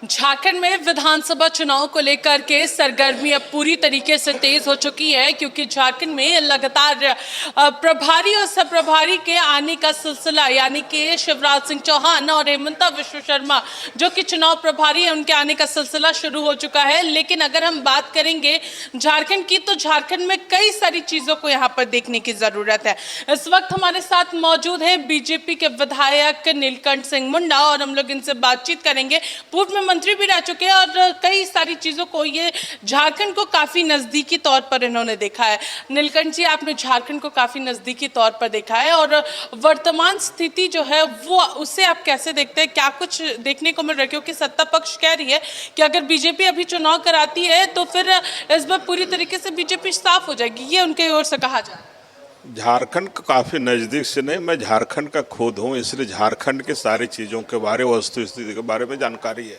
झारखंड में विधानसभा चुनाव को लेकर के सरगर्मी अब पूरी तरीके से तेज हो चुकी है, क्योंकि झारखंड में लगातार प्रभारी और सब प्रभारी के आने का सिलसिला, यानी कि शिवराज सिंह चौहान और हेमंता विश्व शर्मा जो कि चुनाव प्रभारी है, उनके आने का सिलसिला शुरू हो चुका है। लेकिन अगर हम बात करेंगे झारखंड की, तो झारखंड में कई सारी चीजों को यहाँ पर देखने की जरूरत है। इस वक्त हमारे साथ मौजूद है बीजेपी के विधायक नीलकंठ सिंह मुंडा और हम लोग इनसे बातचीत करेंगे। पूर्व में मंत्री भी रह चुके हैं और कई सारी चीजों को, ये झारखंड को काफी नजदीकी तौर पर इन्होंने देखा है। नीलकंठ जी, आपने झारखंड को काफी नजदीकी तौर पर देखा है और वर्तमान स्थिति जो है वो, उसे आप कैसे देखते हैं? क्या कुछ देखने को मिल रहा है? क्योंकि सत्ता पक्ष कह रही है कि अगर बीजेपी अभी चुनाव कराती है तो फिर इस बार पूरी तरीके से बीजेपी साफ हो जाएगी, ये उनके ओर से कहा जाए। झारखंड का काफ़ी नज़दीक से नहीं, मैं झारखंड का खुद हूँ, इसलिए झारखंड के सारी चीज़ों के बारे, वस्तु स्थिति के बारे में जानकारी है।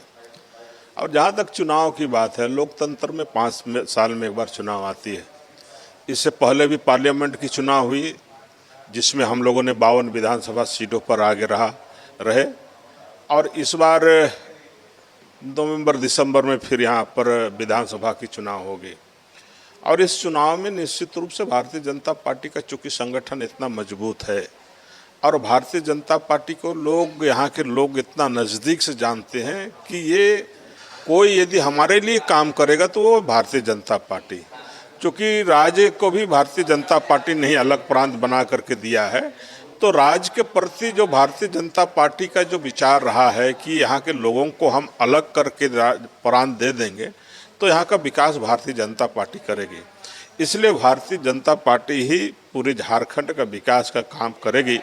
और जहाँ तक चुनाव की बात है, लोकतंत्र में 5 साल में एक बार चुनाव आती है। इससे पहले भी पार्लियामेंट की चुनाव हुई, जिसमें हम लोगों ने 52 विधानसभा सीटों पर आगे रहे। और इस बार नवंबर दिसंबर में फिर यहाँ पर विधानसभा की चुनाव होगी। और इस चुनाव में निश्चित रूप से भारतीय जनता पार्टी का चूँकि संगठन इतना मजबूत है और भारतीय जनता पार्टी को लोग, यहाँ के लोग इतना नज़दीक से जानते हैं कि ये कोई यदि हमारे लिए काम करेगा तो वो भारतीय जनता पार्टी, चूँकि राज्य को भी भारतीय जनता पार्टी ने ही अलग प्रांत बना करके दिया है, तो राज्य के प्रति जो भारतीय जनता पार्टी का जो विचार रहा है कि यहाँ के लोगों को हम अलग करके प्रांत दे देंगे तो यहाँ का विकास भारतीय जनता पार्टी करेगी। इसलिए भारतीय जनता पार्टी ही पूरे झारखंड का विकास का काम करेगी।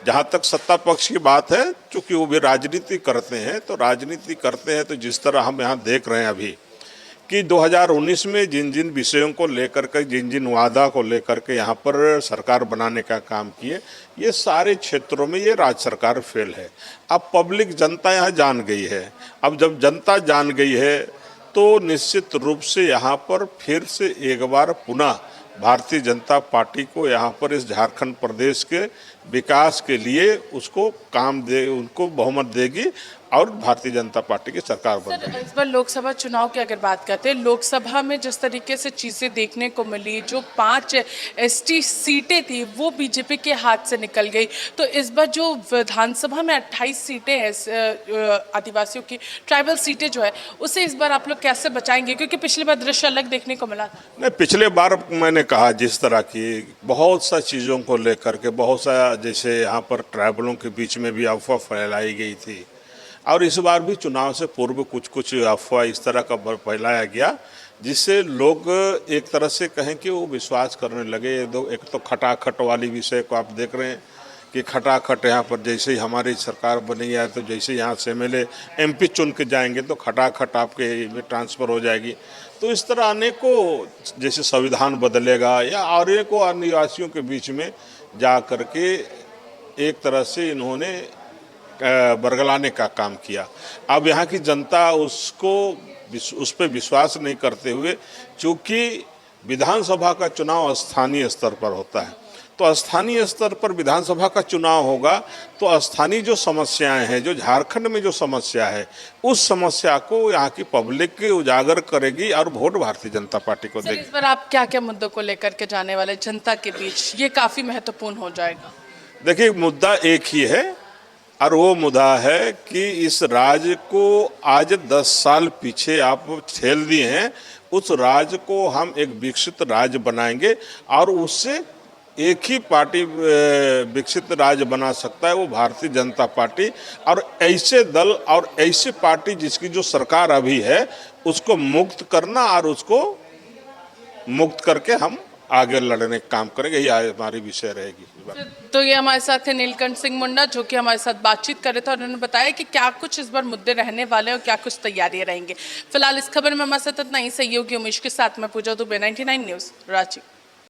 जहाँ तक सत्ता पक्ष की बात है, चूँकि वो भी राजनीति करते हैं, तो राजनीति करते हैं तो जिस तरह हम यहाँ देख रहे हैं अभी कि 2019 में जिन जिन विषयों को लेकर के, जिन जिन वादा को लेकर के यहाँ पर सरकार बनाने का काम किए, ये सारे क्षेत्रों में ये राज्य सरकार फेल है। अब पब्लिक, जनता यहाँ जान गई है। अब जब जनता जान गई है तो निश्चित रूप से यहाँ पर फिर से एक बार पुनः भारतीय जनता पार्टी को यहाँ पर इस झारखंड प्रदेश के विकास के लिए उसको काम दे, उनको बहुमत देगी और भारतीय जनता पार्टी की सरकार बनेगी। इस बार लोकसभा चुनाव की अगर बात करते हैं, लोकसभा में जिस तरीके से चीज़ें देखने को मिली, जो 5 एसटी सीटें थी वो बीजेपी के हाथ से निकल गई, तो इस बार जो विधानसभा में 28 सीटें हैं आदिवासियों की, ट्राइबल सीटें जो है, उसे इस बार आप लोग कैसे बचाएंगे? क्योंकि पिछली बार दृश्य अलग देखने को मिला था। नहीं, पिछले बार मैंने कहा जिस तरह की बहुत सा चीज़ों को लेकर के, बहुत सा, जैसे यहाँ पर ट्राइबलों के बीच में भी अफवाह फैलाई गई थी, और इस बार भी चुनाव से पूर्व कुछ अफवाह इस तरह का फैलाया गया जिससे लोग एक तरह से कहें कि वो विश्वास करने लगे। एक तो खटाखट वाली विषय को आप देख रहे हैं कि खटाखट यहाँ पर जैसे ही हमारी सरकार बनी है तो जैसे यहाँ से एमएलए एमपी चुन के जाएंगे तो खटाखट आपके में ट्रांसफ़र हो जाएगी। तो इस तरह अनेकों, जैसे संविधान बदलेगा या अनेकों आदिवासियों के बीच में जा कर के एक तरह से इन्होंने बरगलाने का काम किया। अब यहाँ की जनता उस पर विश्वास नहीं करते हुए, चूँकि विधानसभा का चुनाव स्थानीय स्तर पर होता है, तो स्थानीय स्तर पर विधानसभा का चुनाव होगा तो स्थानीय जो समस्याएं हैं, जो झारखंड में जो समस्या है, उस समस्या को यहाँ की पब्लिक उजागर करेगी और वोट भारतीय जनता पार्टी को देगी। इस बार आप क्या क्या मुद्दों को लेकर के जाने वाले जनता के बीच, ये काफ़ी महत्वपूर्ण हो जाएगा? देखिए, मुद्दा एक ही है और वो मुद्दा है कि इस राज्य को आज 10 साल पीछे आप ठेल दिए हैं, उस राज्य को हम एक विकसित राज्य बनाएंगे और उससे एक ही पार्टी विकसित राज्य बना सकता है, वो भारतीय जनता पार्टी। और ऐसे दल और ऐसी पार्टी जिसकी जो सरकार अभी है उसको मुक्त करना और उसको मुक्त करके हम आगे लड़ने का काम करेंगे, यही हमारी विषय रहेगी। तो ये हमारे साथ है नीलकंठ सिंह मुंडा, जो कि हमारे साथ बातचीत कर रहे थे और उन्होंने बताया कि क्या कुछ इस बार मुद्दे रहने वाले हैं और क्या कुछ तैयारियां रहेंगी। फिलहाल इस खबर में हमारे साथ इतना ही। सहयोगी उमेश के साथ मैं पूजा दुबे, 99 न्यूज़, रांची।